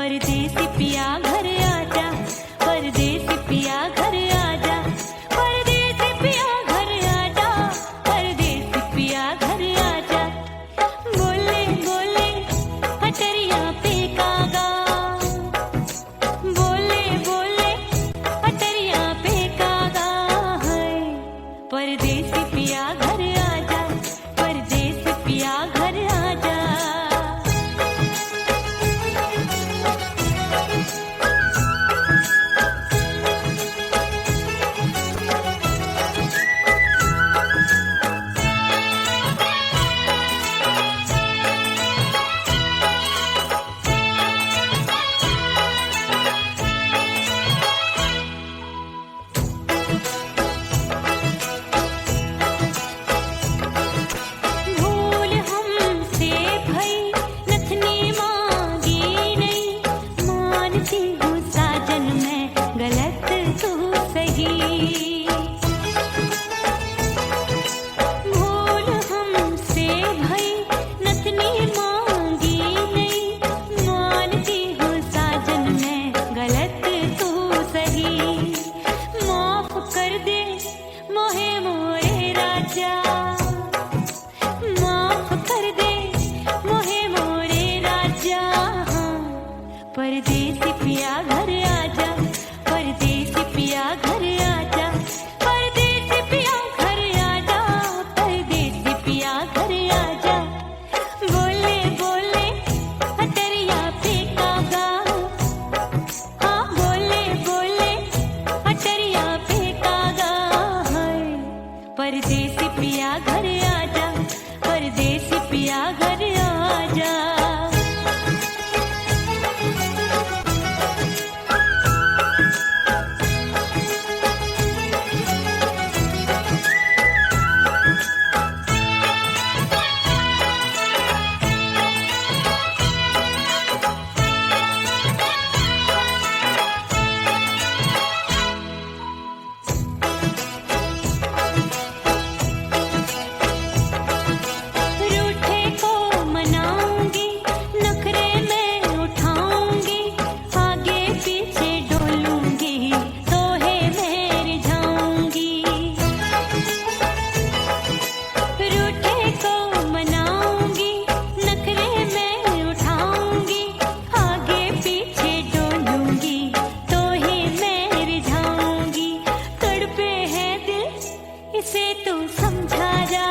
परदेसी पिया घर आजा, परदेसी पिया घर आजा, परदेसी पिया घर आजा, परदेसी पिया घर आजा। बोले बोले अटरिया पे कागा, बोले बोले अटरिया पे कागा है। परदेसी पिया घर आजा, परदेसी पिया घर आजा। भूल हमसे भई नथनी मांगी नहीं, मानती हूँ साजन मैं गलत तू सही। भूल हमसे भई नथनी मांगी नहीं, मानती हूँ साजन मैं गलत तू सही। माफ कर दे मोहे मोरे राजा, माफ कर दे मोहे मोरे राजा। परदेसी पिया घर आजा, परदेसी पिया घर आजा, परदेसी पिया घर आजा, परदेसी पिया घर आजा। बोले बोले अटरिया पे कागा, हाँ बोले बोले अटरिया पे कागा है। परदेसी पिया घर आजा, परदेसी पिया घर आजा। रूठे को मनाऊंगी, नखरे में उठाऊंगी, आगे पीछे डोलूंगी, तोहे में रिझाऊंगी। रूठे को मनाऊंगी, नखरे में उठाऊंगी, आगे पीछे डोलूंगी, तोहे में रिझाऊंगी। तड़पे है दिल इसे तू समझा जा,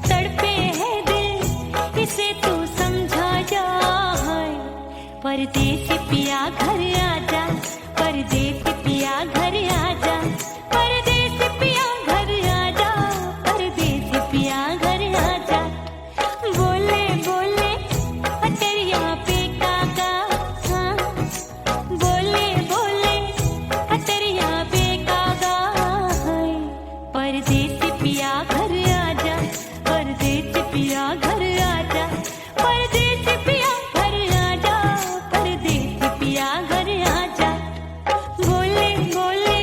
तड़पे है दिल इसे तू समझा जा। परदेसी पिया घर आजा, परदेसी पिया घर आजा, परदेसी पिया घर आजा, परदेसी पिया घर आजा। बोले बोले अटरिया पे कागा, हाँ बोले बोले अटरिया पे कागा है। परदेसी पिया घर आजा, परदेसी पिया घर आजा, परदेसी पिया घर आजा, परदेसी पिया घर आजा। बोले बोले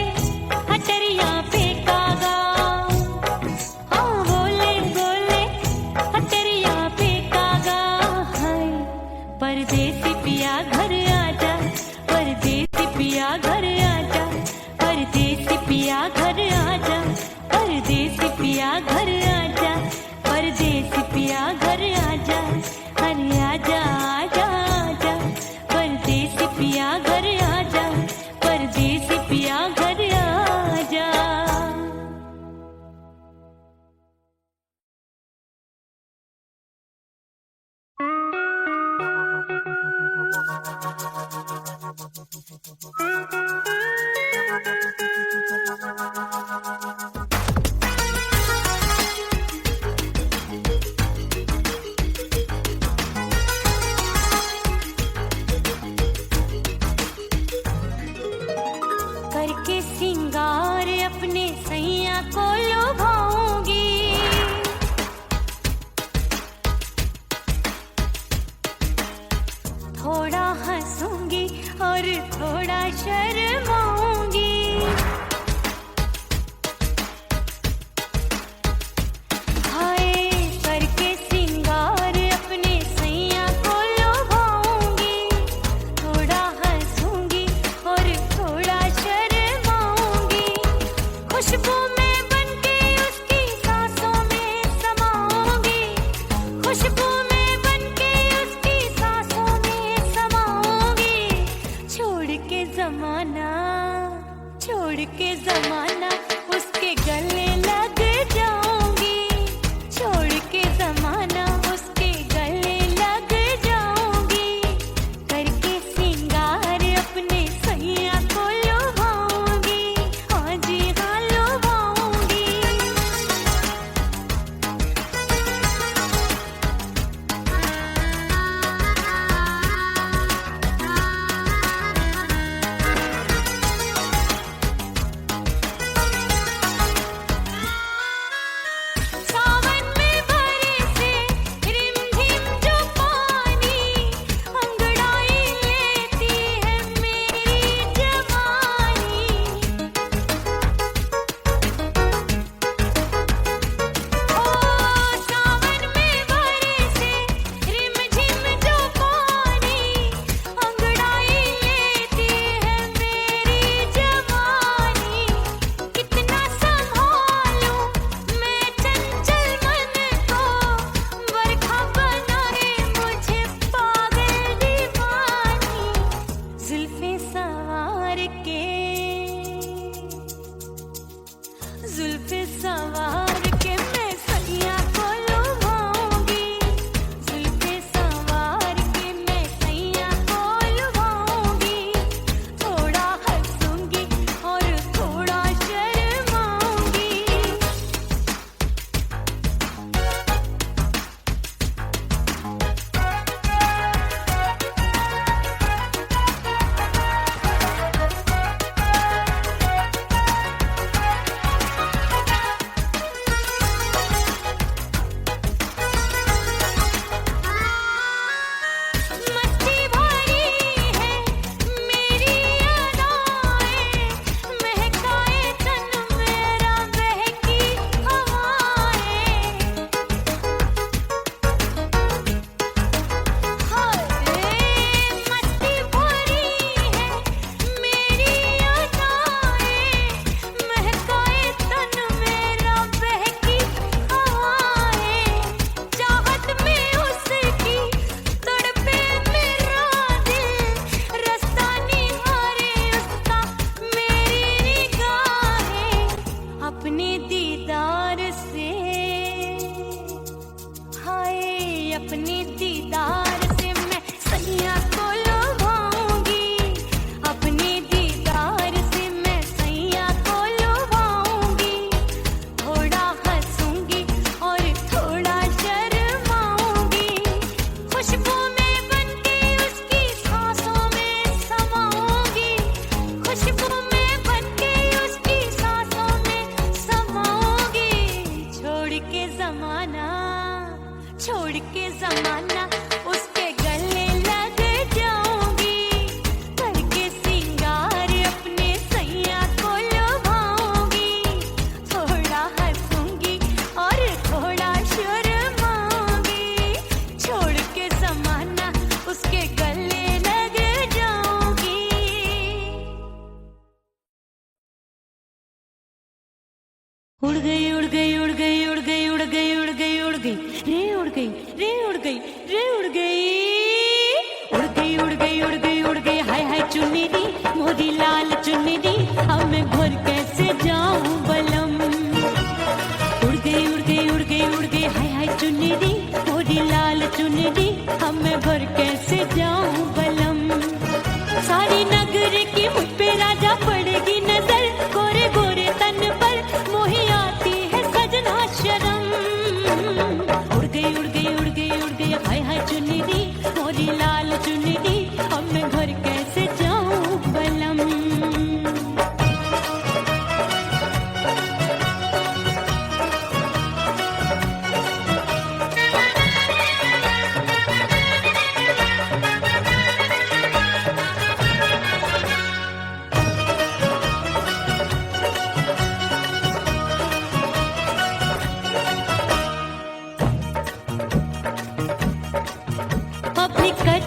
अटरिया पे कागा, हाँ बोले बोले अटरिया पे कागा है। परदेसी पिया घर आजा, परदेसी पिया घर आजा, परदेसी पिया घर आजा, परदेसी पिया घर आजा, परदेसी पिया घर आजा। अरे आजा आजा आजा, परदेसी पिया घर आजा, परदेसी पिया घर आजा। करके सिंगार अपने सैया को लुभाऊंगी, थोड़ा हंसूंगी और थोड़ा शर्माऊंगी। हाय करके सिंगार अपने सैया को लुभाऊंगी,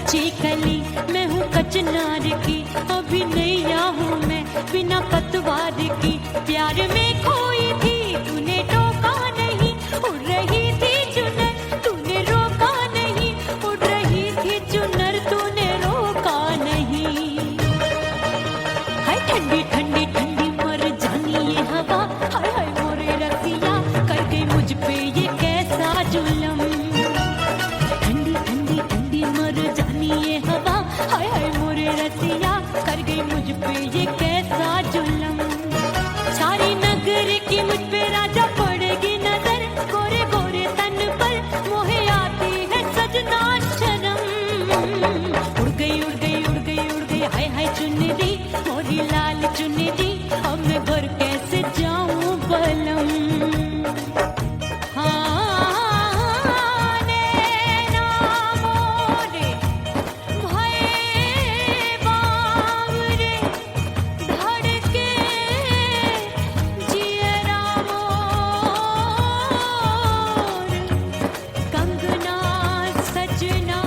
कच्ची कली मैं हूँ कचनार की, अभी नैया हूँ मैं बिना पतवार की। प्यार में खोई थी तूने टोका नहीं, उड़ रही थी चुनर तूने रोका नहीं, उड़ रही थी चुनर तूने रोका नहीं। हाय ठंडी ठंडी ठंडी मर जानी ये हवा, हाय हाय मोरे रसिया कर गई मुझ पे ये कैसा जुलम। ठंडी ठंडी ठंडी मर जानी ये हवा, हाय हाय मोरे रसिया कर गई मुझ पे ये कैसा जुलम। सारी नगर की मुझ पे राजा पड़ेगी नजर, गोरे गोरे तन पर मोहे आती है सजना शर्म। उड़ गई उड़ गई उड़ गई उड़ गई हाय हाय चुनरी मोरी लाल चुनरी, अब मैं घर कैसे जाऊं बलम। हाँ नैना मोरे भये बावरे, धड़के जियरा मोर, कंगना सजना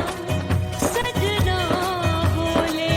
सजना बोले,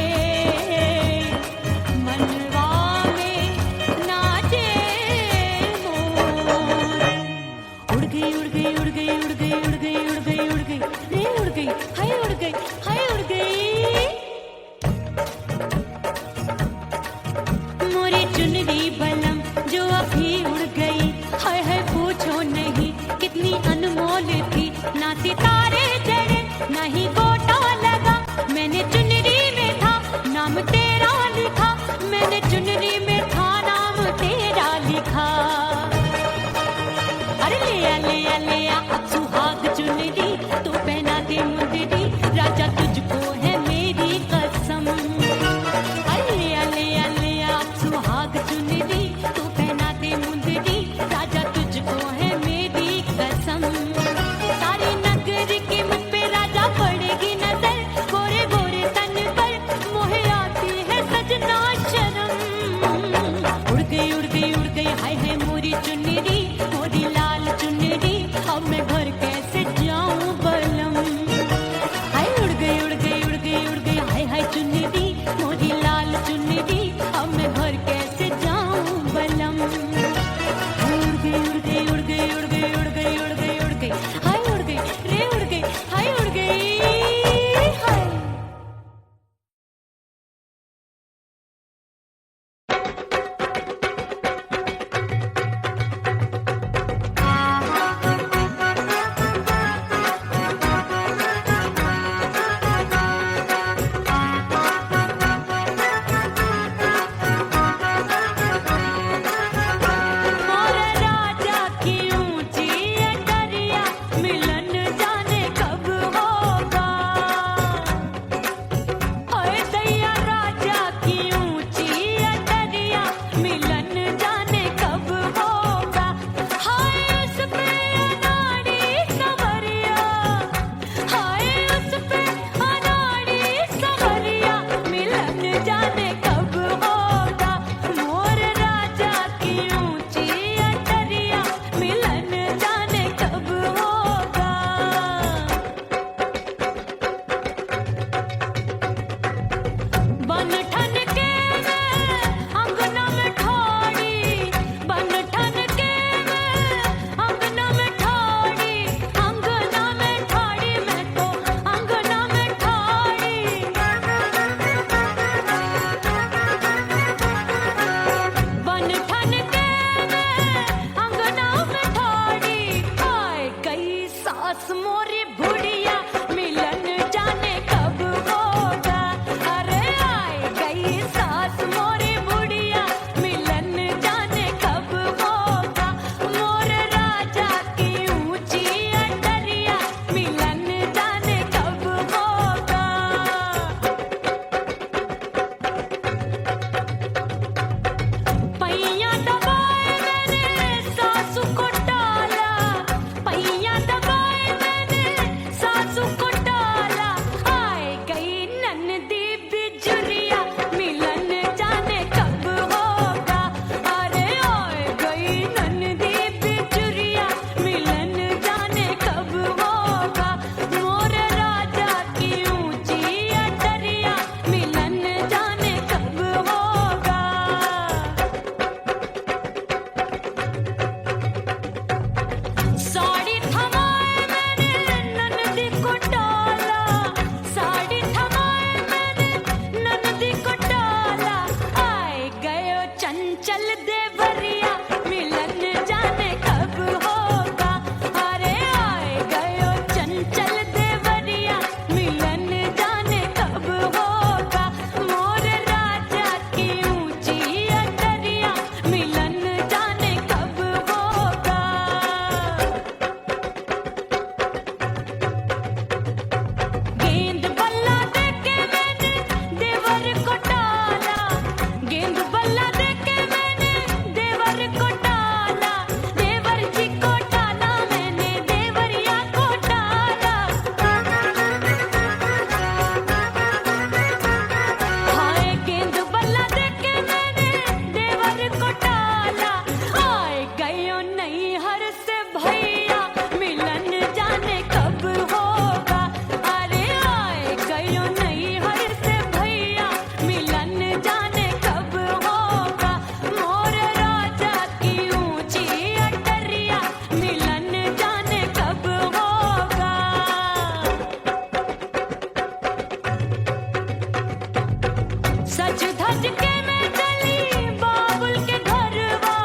सज धज के मैं चली बाबुल के घरवा,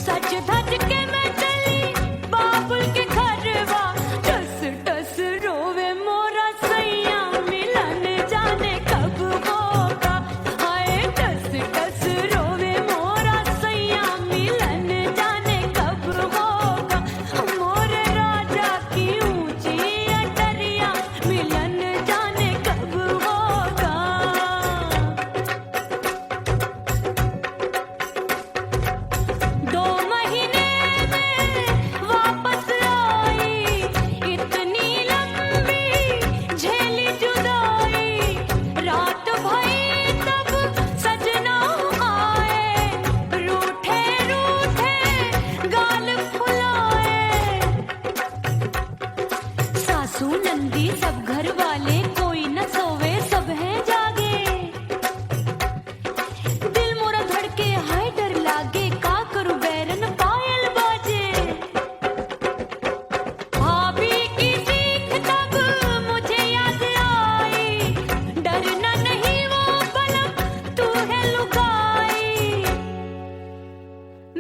सज धज के मैं चली बाबुल के घरवा। टस टस रोवे मोरा सैया मिलन जाने कब होगा। हाय टस टस रोवे मोरा सैया मिलन जाने कब होगा। मोरे राजा की ऊंची अटरिया मिलन जाने कब होगा। 2 महीने में वापस आई, इतनी लंबी झेली जुदाई। रात भई तब सजना आए, रूठे रूठे गाल फुलाए। सासू नंदी सब घर वाले कोई न सोवे सब हैं जागे। दिल मोरा धड़के हाय डर लागे, का करूं बैरन पायल बाजे। भाभी की सीख तब मुझे याद आई, डरना नहीं वो बलम तू है लुगाई।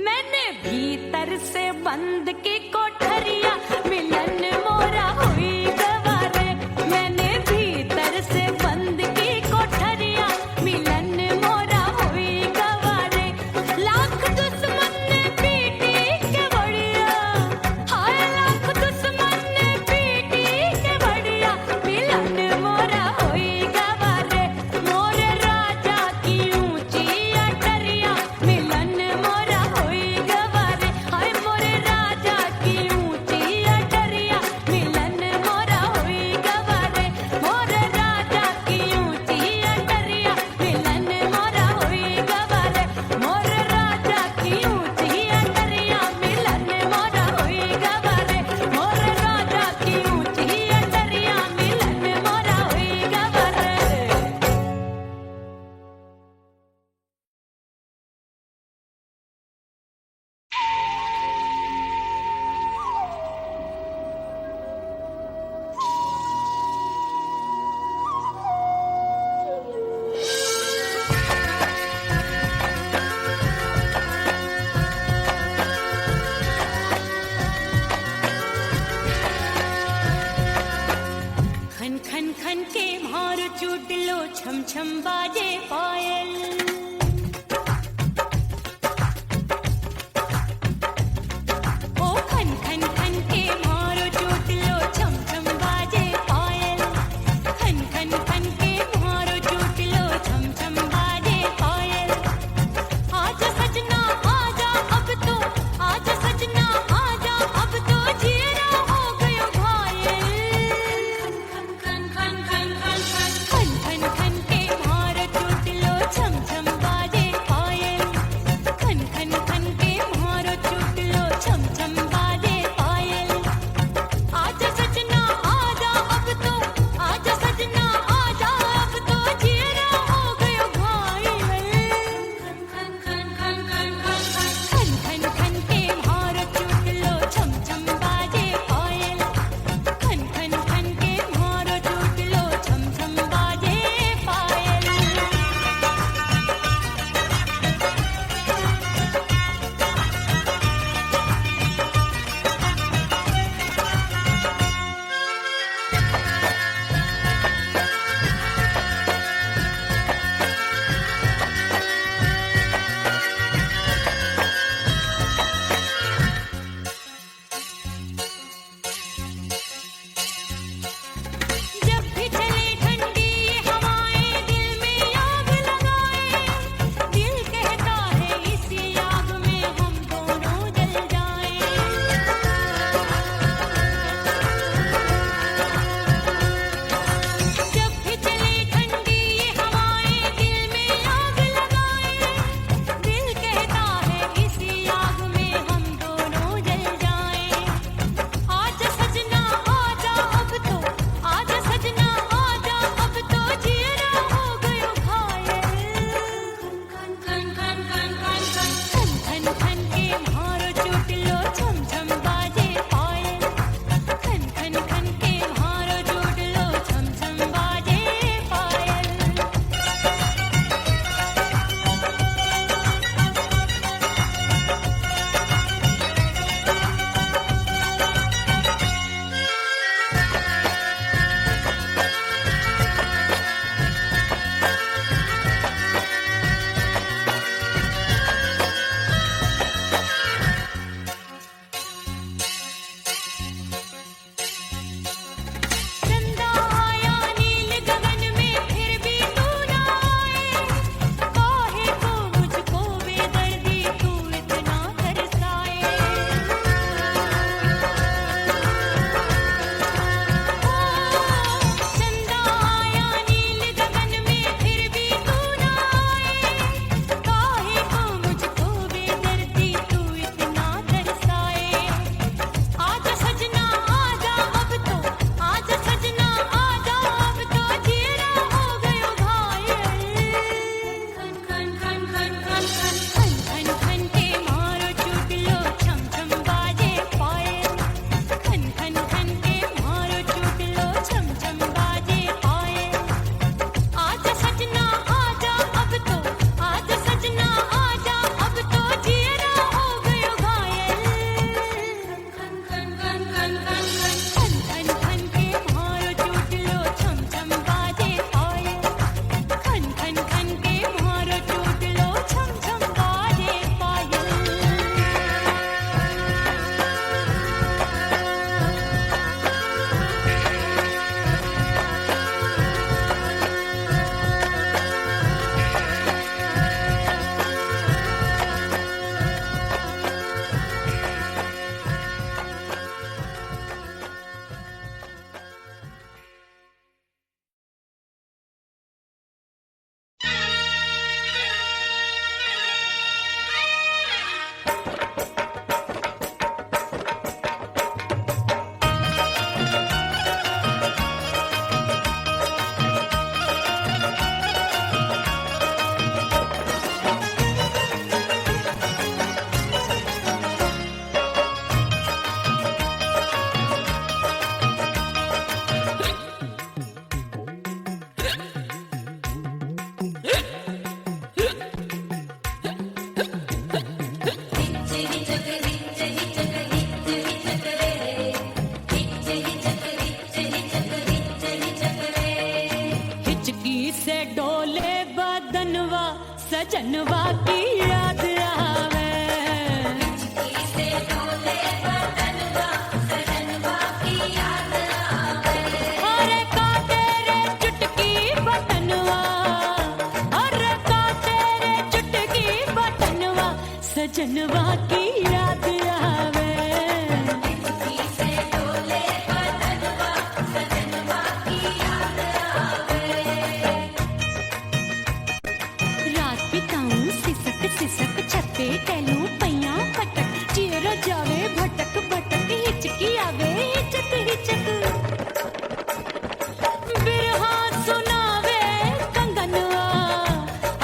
मैंने भीतर से बंद की कोठरिया मिलन मोरा हुई गवारे। मैंने भीतर से बंद की कोठरिया मिलन मोरा हुई गवारे। लाख दुश्मन ने पीटी के बढ़िया, हाय लाख दुश्मन ने पीटी के बढ़िया। मिलन मोरा हुई गवारे, मोरे राजा की ऊंची अटरिया मिलन मोरा हुई गवारे। हाय मोरे राजा की ऊंची अटरिया मिलन मोरा हुई गवारे। मोरे राजा की ऊंची अटरिया मिलन मोरा हुई गवारे। मोरे राजा की ऊंची अटरिया मिलन मोरा हुई गवारे। मोरे राजा की ऊंची अटरिया मिलन मोरा हुई गवारे। खन खन खन के मार चूट लो, छम छम बाजे पायल। ओ खन खन खन के मार चूट लो, छम छम बाजे पायल। खन खन खन के मार चूट लो, छम छम बाजे पायल। आजा सजना आजा अब तो, आजा सजना आजा अब तो, जीरा हो गयो घायल। खन खन खन खन खन खन खन खन के मार चूट लो, छम छम से डोले बदनवा सजनवा की याद आवे। हिचकी से डोले बदनवा सजनवा की याद आवे। अरे का तेरे चुटकी बटनवा, अरे का तेरे चुटकी बटनवा सजनवा की याद आवे। हिचकी से डोले बदनवा सजनवा की याद आवे। रात बिताऊं सिसक सिसक छत्ते टहलूं पैया पटक चेहरा जावे भटक भटक हिचकी आवे हिचक हिचक। बिरहा सुनावे कंगनवा,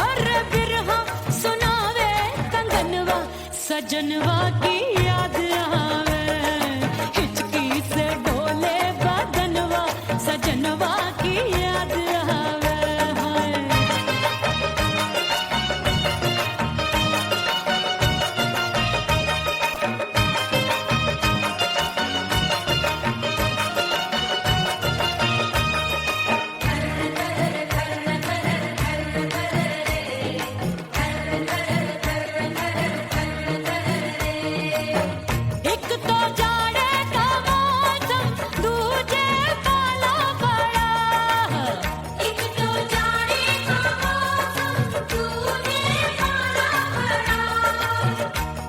अरे बिरहा सुनावे कंगनवा सजनवा की याद आवे। हिचकी से डोले बदनवा सजनवा की याद आवे। हाय एक तो जाड़े का मौसम दूजे काला बड़ा। एक तो जाने का मौसम तूने काला पड़ा।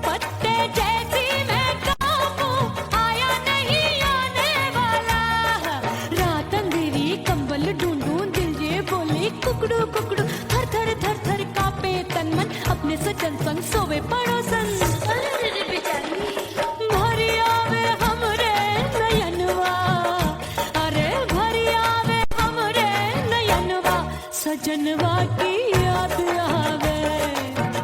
पत्ते जैसी मैं कांपूं आया नहीं आने वाला। रात अंधेरी कंबल ढूंढूं दिल ये बोले कुकड़ू कुकड़ू। थर थर थर थर कांपे तन मन अपने सजन संग सोवे पड़ोसन। अरे बेचारी भरी आवे हमरे नयनवा, अरे भरी आवे हमरे नयनवा सजनवा की याद आवे।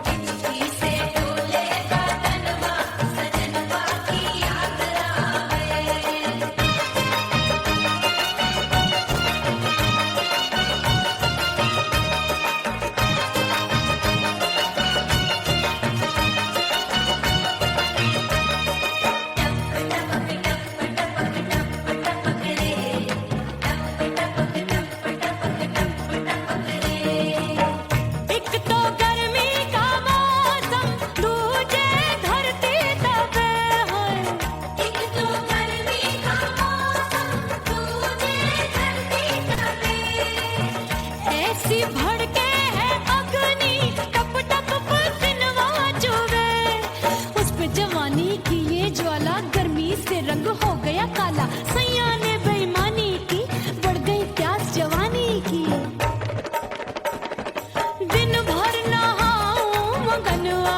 हिचकी से डोले बदनवा सजनवा की याद आवे। एक तो गर्मी का मौसम दूजे धरती तपे है। एक तो गर्मी का मौसम तूने धरती तपे। ऐसी भड़के है अग्नि टप टप पसीनवा चुवे। उस पे जवानी की ये ज्वाला गर्मी से रंग हो गया काला। सैया ने बेईमानी की बढ़ गई प्यास जवानी की। दिन भर नहाऊं आंगनवा,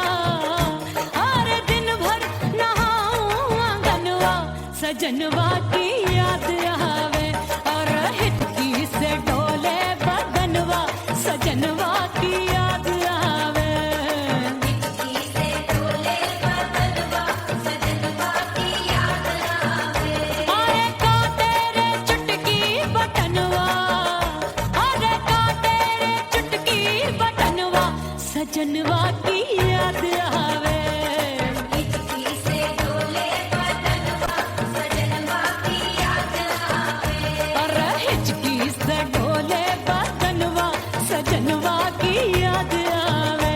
अरे दिन भर नहाऊं आंगनवा सजनवा की याद आवे। और हिचकी से डोले बदनवा सजनवा की याद आवे। हिचकी से डोले बदनवा सजनवा की याद आवे। अरे का तेरे चुटकी बटनवा, अरे का तेरे चुटकी बटनवा सजनवा की याद आवे। हिचकी से डोले बदनवा सजनवा की याद आवे। अरे हिचकी से डोले बदनवा सजनवा की याद आवे।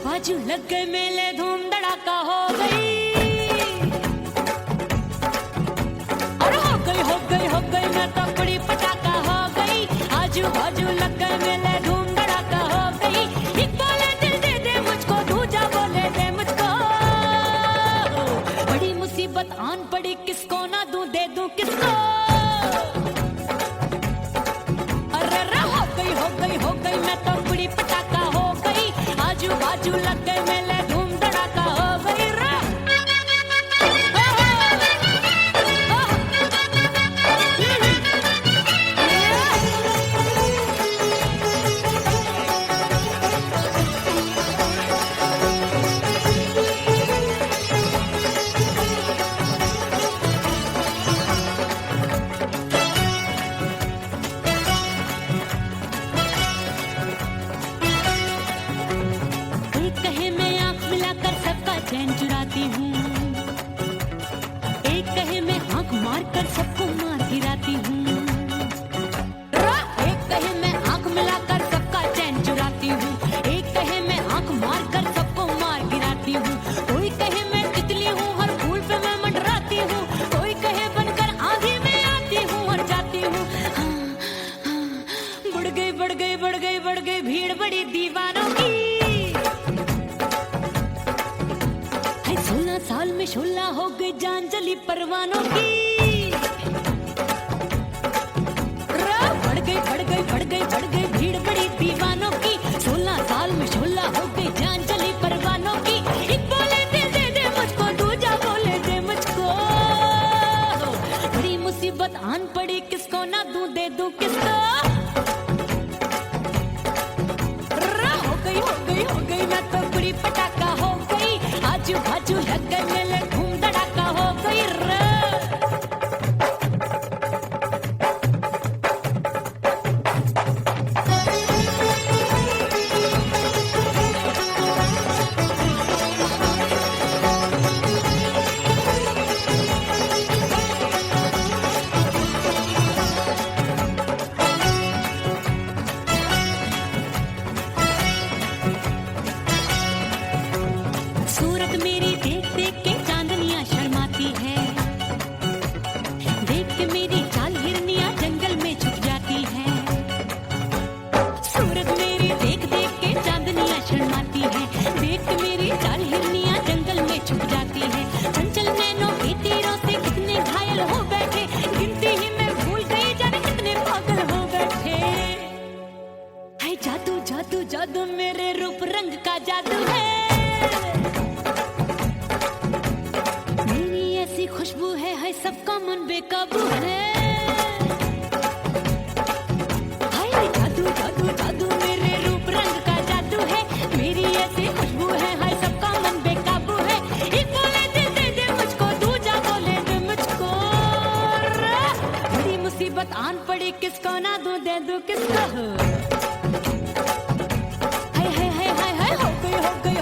बाजू लग गए मेले धूम धड़ाका हो आन पड़ी किसको ना दूं दे दूं किसको। अरे रे हो गई मैं तो बड़ी पटाखा हो गई। आजू बाजू लग गए मेले धूम धड़ाका हो गई रे। चैन चुराती हूँ, एक कहे मैं आंख मार कर सबको मार गिराती हूँ। एक कहे मैं आंख मिलाकर सबका चैन चुराती हूँ, एक कहे मैं आंख मार कर सबको मार गिराती हूँ। कोई कहे मैं तितली हूँ, हर फूल पे मैं मंडराती हूँ। कोई कहे बनकर आंधी में आती हूँ और जाती हूँ। बढ़ गई भीड़ बड़ी दीवानों की। 16 साल में शोला हो गई जान जली परवानों की। बढ़ गई भीड़ बड़ी दीवानों की। 16 साल में शोला हो गई जान जली परवानों की। एक बोले दिल दे दे मुझको, दूजा बोले दे मुझको। बड़ी मुसीबत आन पड़ी किसको ना दूं दे दूं किसको। हो गई मैं तो बड़ी पटाखा हो गई। आजू बाजू लग गए मेले धूम धड़ाका हो गई रे। सूरत मेरी देख देख के चांदनियां शर्माती है। देख के मेरी चाल हिरनियां जंगल में छुप जाती है। सूरत मेरी देख देख के चांदनियां शर्माती है। देख के मेरी चाल हिरनियां जंगल में छुप जाती है। चंचल नैनों के तीरों से कितने घायल हो बैठे, गिनती ही मैं भूल गई जाने कितने पागल हो बैठे। है जादू जादू जादू मेरे रूप रंग का जादू है। खुशबू है सबका मन बेकाबू है। हाय जादू जादू जादू मेरे रूप रंग का जादू है। मेरी ऐसी खुशबू है हाय सबका मन बेकाबू है। एक बोले दिल दे दे मुझको, दूजा बोले दे मुझको। बड़ी मुसीबत आन पड़ी किसको ना दूं दे दूं किसको। हाय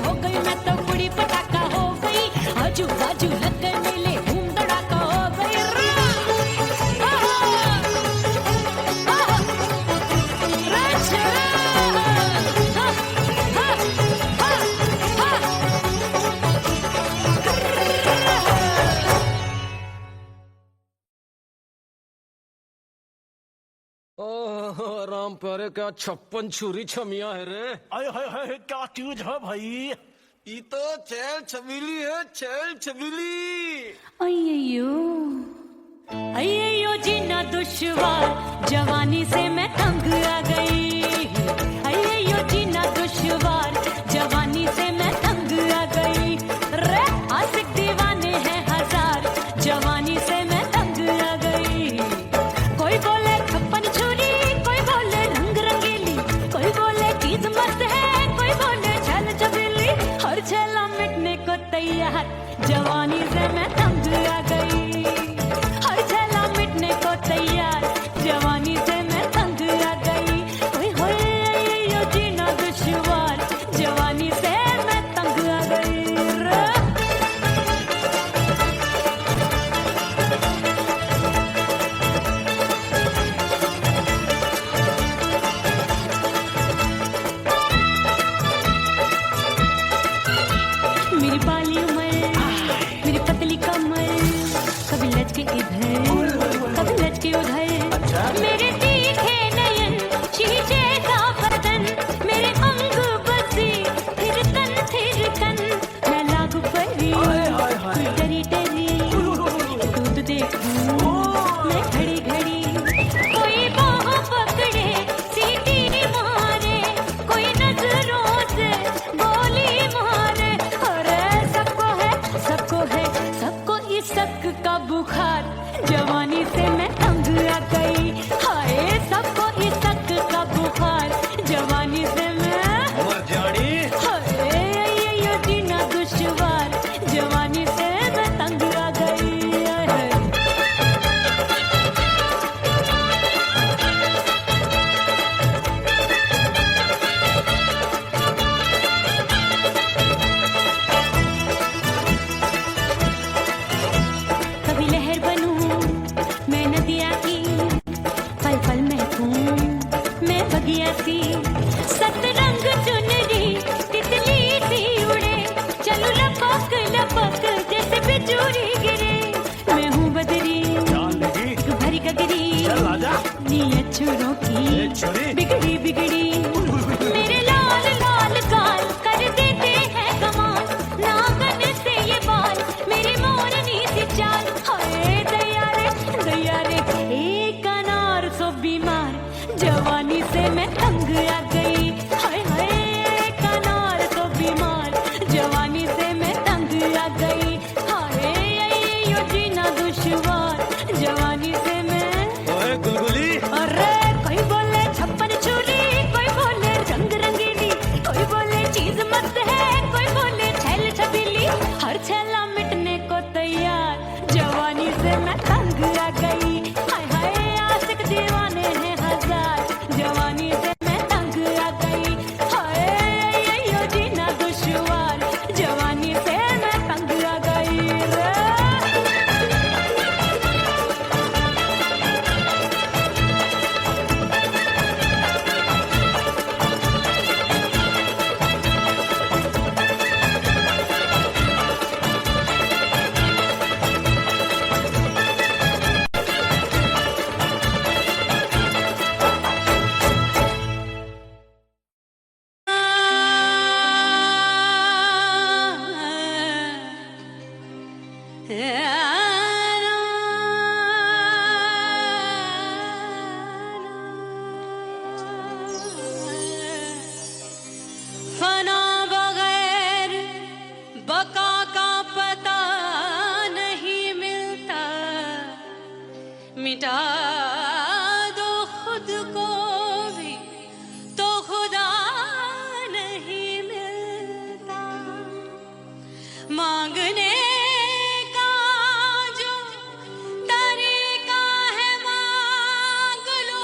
हो गई मैं तो बड़ी पटाखा हो गई। आजू बाजू लग गए मेले धूम धड़ाका हो गई रे। ओह राम प्यारे क्या 56 छुरी छमिया है रे। आय हाय हाय क्या चीज है भाई। ये तो चैल छबीली है, चैल छबीली। अय्यो जीना दुश्वार जवानी से मैं तंग आ गई। अय्यो जीना दुश्वार जवानी से मैं तंग आ गई रे। आशिक दीवाने हैं हजार, जवानी से मैं तंग आ गई। कोई बोले 56 छुरी, कोई बोले रंग रंगीली, कोई बोले चीज मस्त है, कोई बोले छल छबीली। हर छेला मिटने को तैयार, जवानी से मैं तंग आ गई। हर छेला मिटने को तैयार, जवानी से मैं तंग आ गई। ओए होए यो जीना दुश्वार, जवानी से मैं तंग आ गई रे। मेरी बाली उमर, मेरी पतली कमर, कभी लचके इधर कभी लचके उधर। मेरे तीखे नयन, शीशे का बदन, मेरे अंग बसी थिरकन थिरकन। मैं लागू परी, तू डरी डरी, बिजूरी गिरे मैं हूँ बदरी जान लगी तू भरी गगरी चल आजा नीयत छोरों की ए छोरी बिगड़ी बिगड़ी मेरे लाल लाल गाल कर देते हैं कमाल नागन से ये बाल मेरी मोरनी सी चाल हाय दैया रे एक अनार सो बीमार जवानी से मैं तंग आ गई हाय हाय एक अनार सो बीमार जवानी से मैं तंग आ गई हाय यो जीना दुश्वार जवानी से मैं ओए गुलगुली अरे कोई बोले छप्पन छुरी कोई बोले रंग रंगीली कोई बोले चीज मस्त है कोई बोले छैल छबीली हर छैला मिटने को तैयार जवानी से मैं तंग आ गई हाय हाय आशिक दीवाने हैं हजार जवानी से मैं तंग आ गई हाय यो जीना दुश्वार जवानी से मैं तंग आ गई रे फना बगैर बका का पता नहीं मिलता मिटा दो खुद को भी तो खुदा नहीं मिलता मांगने का जो तरीका है मांग लो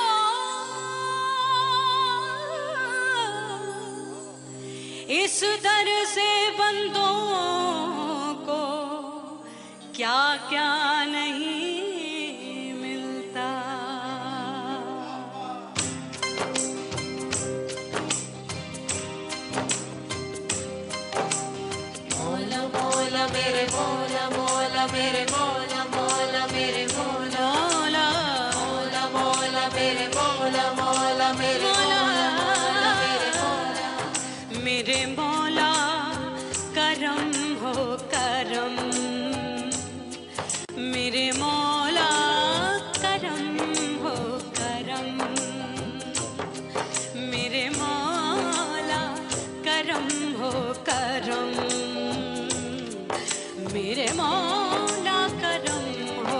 इस दर से बंदों को क्या क्या नहीं मिलता मोला मोला मेरे मोला मोला मेरे मोला मोला मेरे मोला मौला मोला मोला मेरे मोला मोला मेरे मोला मोला मेरे मोला मेरे मौला करम हो करम मेरे मौला करम हो करम मेरे मौला करम हो करम मेरे मौला करम हो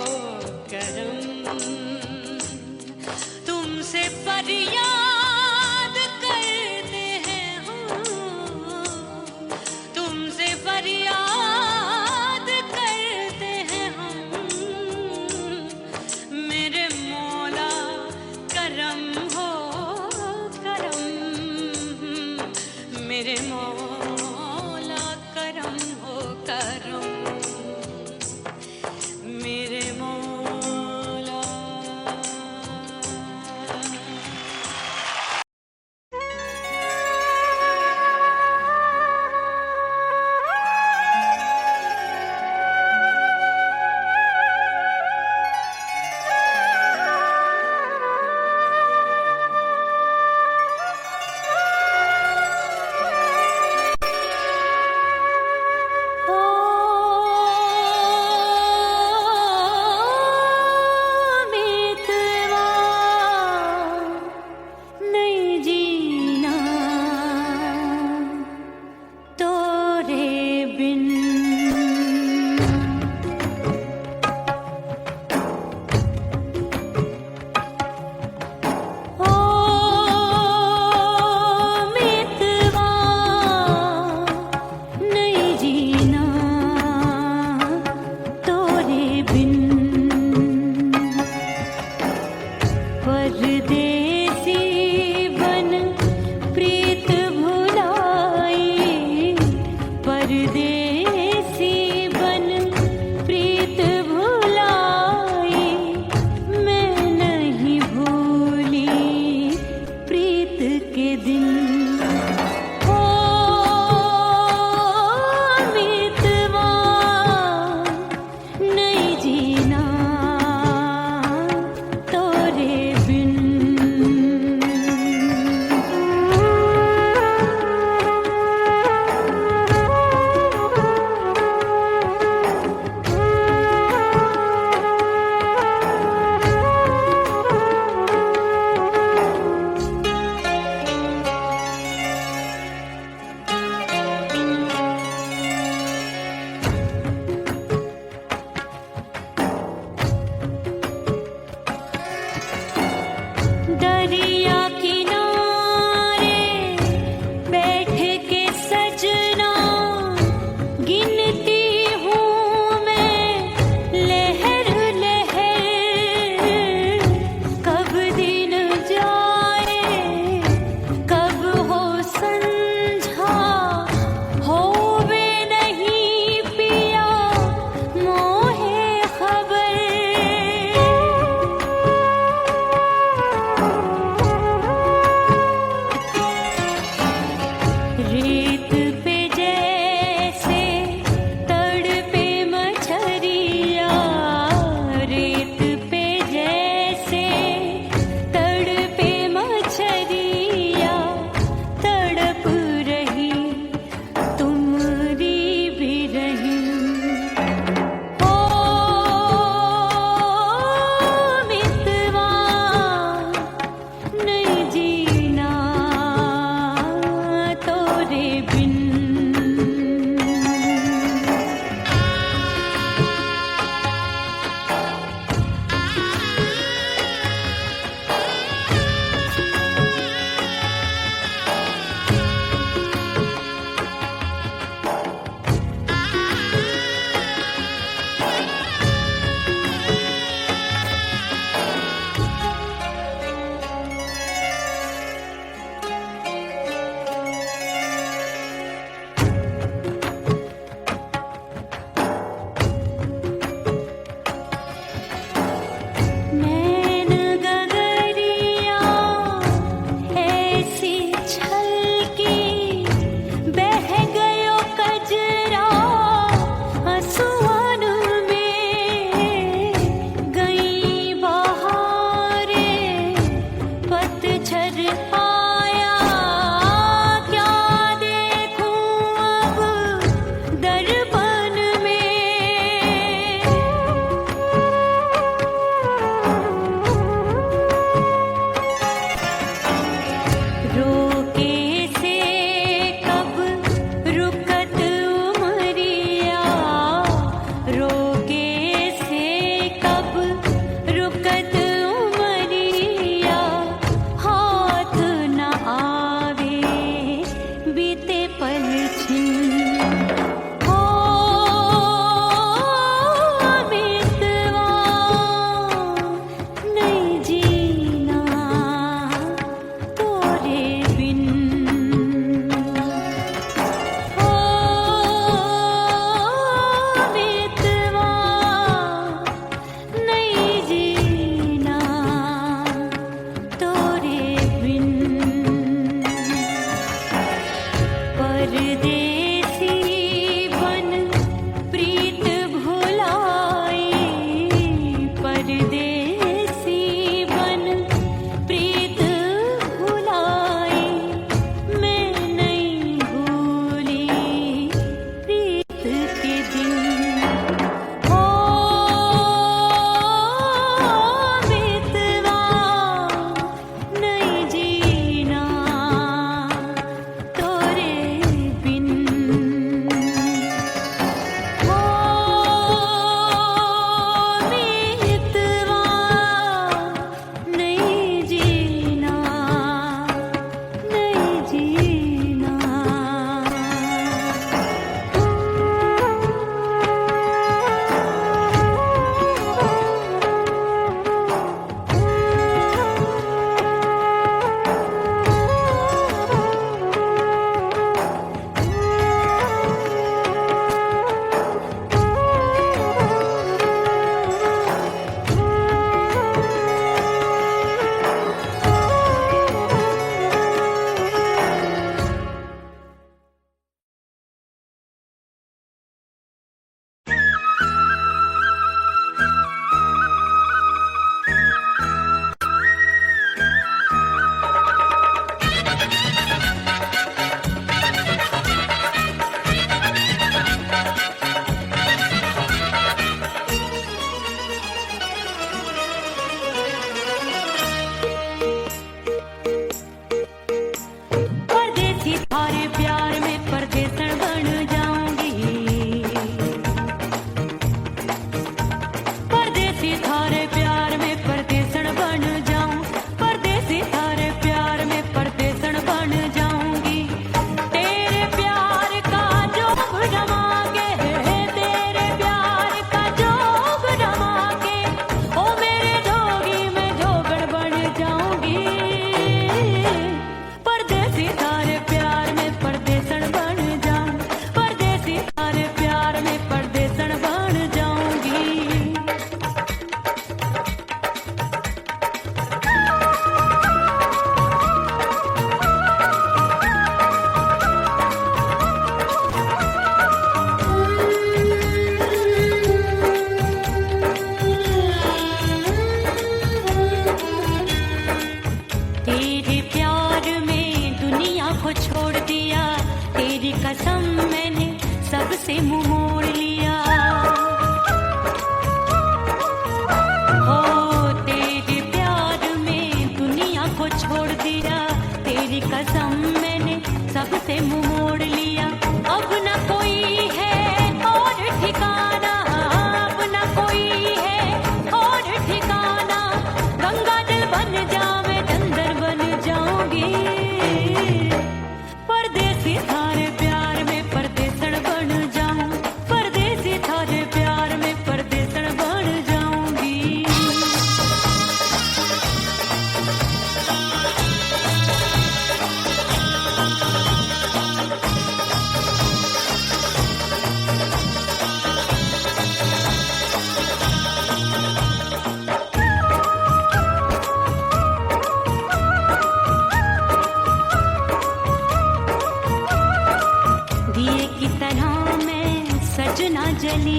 करम तुमसे फरियाद करते हैं हम तुमसे फरियाद करते हैं हम मेरे मौला करम हो करम मेरे मौला करम हो करम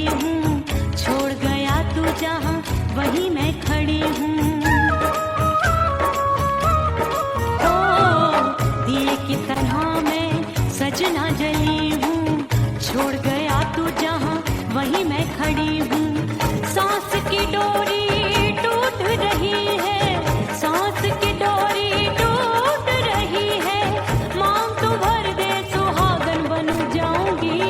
बड़ी हूँ, छोड़ गया तू जहाँ वहीं मैं खड़ी हूँ। ओ दिए की तरह मैं सजना जली हूँ, छोड़ गया तू जहाँ वहीं मैं खड़ी हूँ। सांस की डोरी टूट रही है, सांस की डोरी टूट रही है, मांग तू भर दे सुहागन बन जाऊंगी।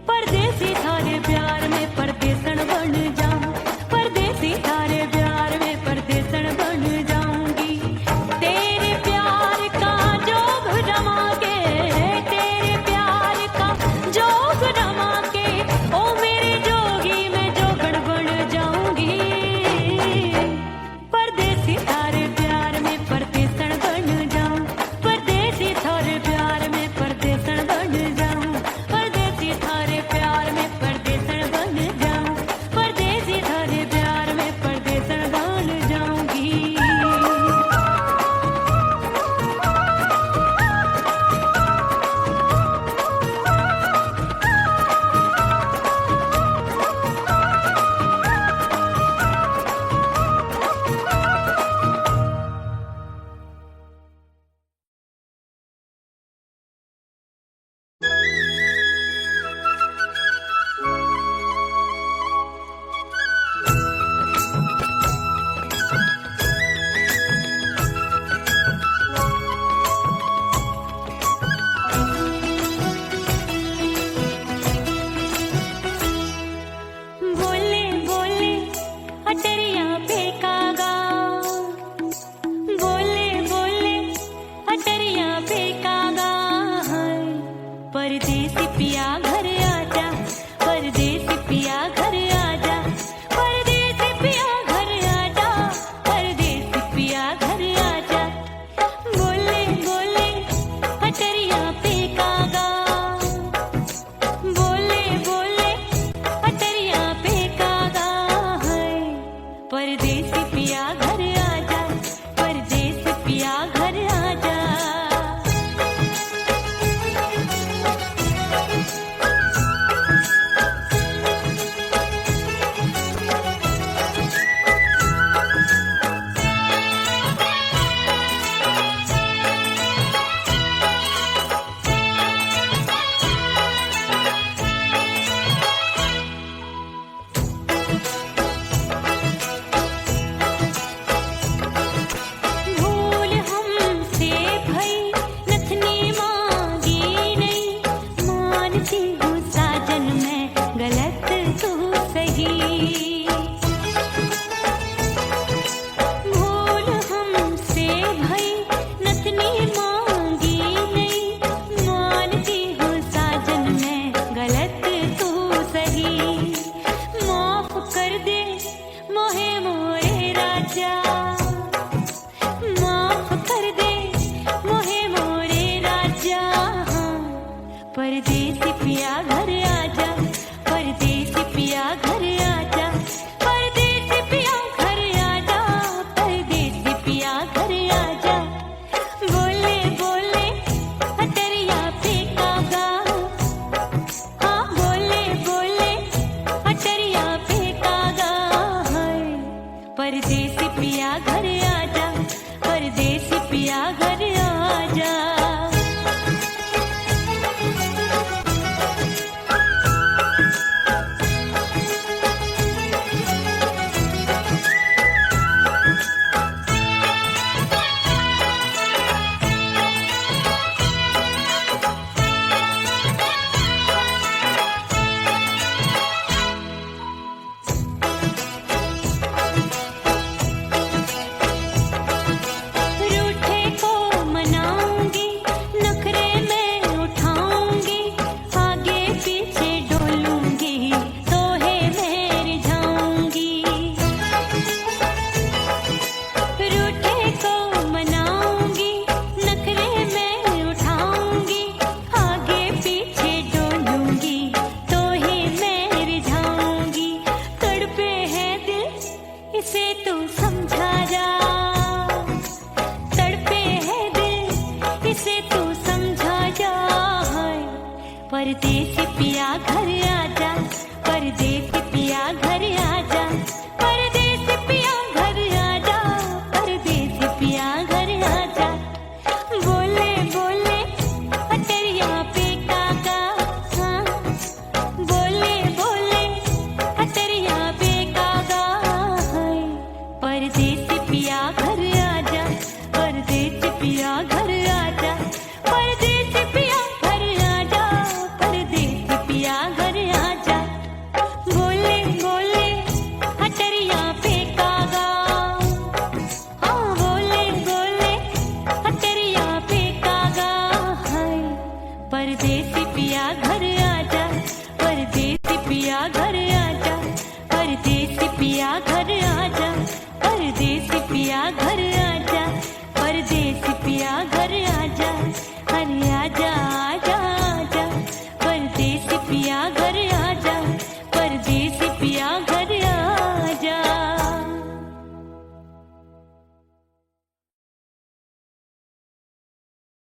परदेसी थारे प्यार में परदेसन बन जाऊं, परदेसी थारे प्यार में परदेसन बन जाऊंगी। तेरे प्यार का जोग रमा के, तेरे प्यार का जोग रमा के, ओ मेरे जोगी मैं जोगण बन जाऊंगी। परदेसी थारे प्यार में परदेसन बन जाऊं, परदेसी थारे प्यार में परदेसन बन जाऊं, परदेसी थारे प्यार में परदेसन बन जाऊं, परदेसी थारे प्यार में परदेसन बन जाऊंगी। बोले बोले अटरिया पे कागा, बोले बोले अटरिया पे कागा, परदेसी पिया घर आजा, परदेसी पिया घर आजा, परदेसी पिया घर आजा, परदेसी पिया घर आजा। बोले बोले अटरिया पे कागा, बोले बोले अटरिया पे कागा, परदेसी पिया घर आजा, परदेसी पिया घर आजा। भूल हमसे भई नथनी मांगी नहीं, मानती हूँ साजन मैं गलत तू सही। भूल हमसे भई नथनी मांगी नहीं, मानती हूँ साजन मैं गलत तू सही। माफ कर दे मोहे मोरे राजा, माफ कर दे मोहे मोरे राजा। परदेसी पिया घर आजा, परदेसी पिया घर आजा, परदेसी पिया घर आजा, परदेसी पिया घर आजा। बोले बोले अटरिया पे कागा, हाँ बोले बोले अटरिया पे कागा, परदेसी पिया